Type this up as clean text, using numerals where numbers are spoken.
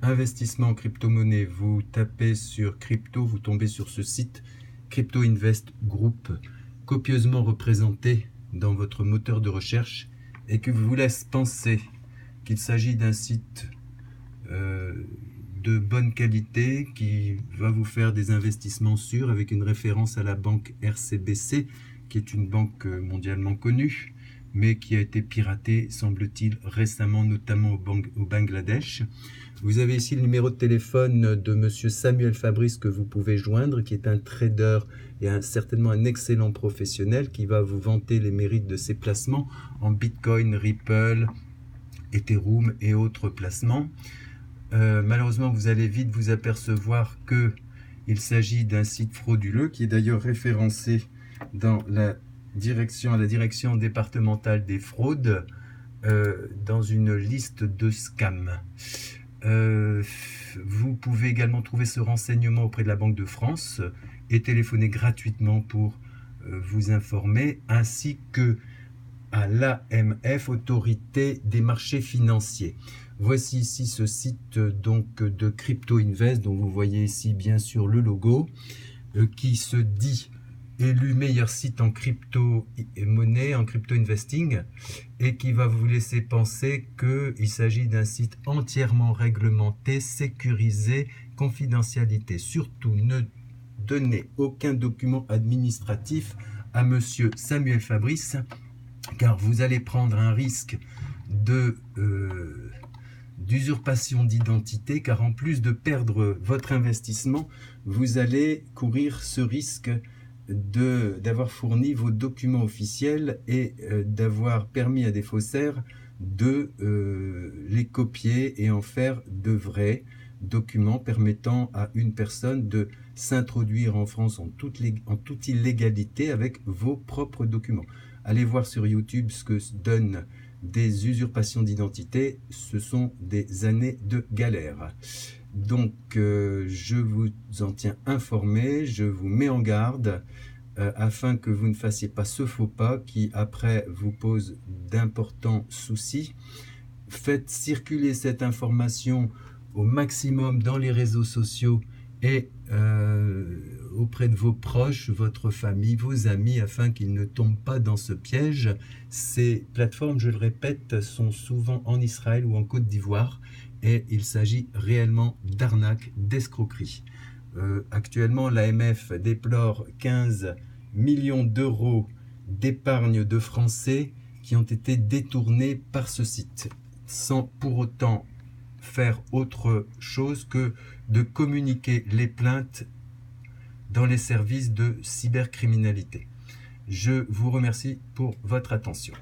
investissement en crypto-monnaie, vous tapez sur crypto, vous tombez sur ce site Crypto Invest Group, copieusement représenté dans votre moteur de recherche et que vous laisse penser qu'il s'agit d'un site de bonne qualité qui va vous faire des investissements sûrs avec une référence à la banque RCBC, qui est une banque mondialement connue, mais qui a été piratée, semble-t-il, récemment, notamment au Bangladesh. Vous avez ici le numéro de téléphone de monsieur Samuel Fabrice que vous pouvez joindre, qui est un trader et certainement un excellent professionnel qui va vous vanter les mérites de ses placements en Bitcoin, Ripple, Ethereum et autres placements. Malheureusement, vous allez vite vous apercevoir qu'il s'agit d'un site frauduleux qui est d'ailleurs référencé dans la direction départementale des fraudes dans une liste de scams. Vous pouvez également trouver ce renseignement auprès de la Banque de France et téléphoner gratuitement pour vous informer, ainsi que à l'AMF, Autorité des marchés financiers. Voici ici ce site donc de Crypto Invest, dont vous voyez ici bien sûr le logo, qui se dit élu meilleur site en crypto-monnaie, en crypto-investing, et qui va vous laisser penser qu'il s'agit d'un site entièrement réglementé, sécurisé, confidentialité. Surtout, ne donnez aucun document administratif à monsieur Samuel Fabrice, car vous allez prendre un risque d'usurpation d'identité, car en plus de perdre votre investissement, vous allez courir ce risque d'avoir fourni vos documents officiels et d'avoir permis à des faussaires de les copier et en faire de vrais documents permettant à une personne de s'introduire en France en toute illégalité avec vos propres documents. Allez voir sur YouTube ce que donnent des usurpations d'identité, ce sont des années de galère. Donc je vous en tiens informé, je vous mets en garde afin que vous ne fassiez pas ce faux pas qui après vous pose d'importants soucis. Faites circuler cette information au maximum dans les réseaux sociaux et auprès de vos proches, votre famille, vos amis, afin qu'ils ne tombent pas dans ce piège. Ces plateformes, je le répète, sont souvent en Israël ou en Côte d'Ivoire et il s'agit réellement d'arnaques, d'escroqueries. Actuellement, l'AMF déplore 15 millions d'euros d'épargne de Français qui ont été détournés par ce site, sans pour autant faire autre chose que de communiquer les plaintes dans les services de cybercriminalité. Je vous remercie pour votre attention.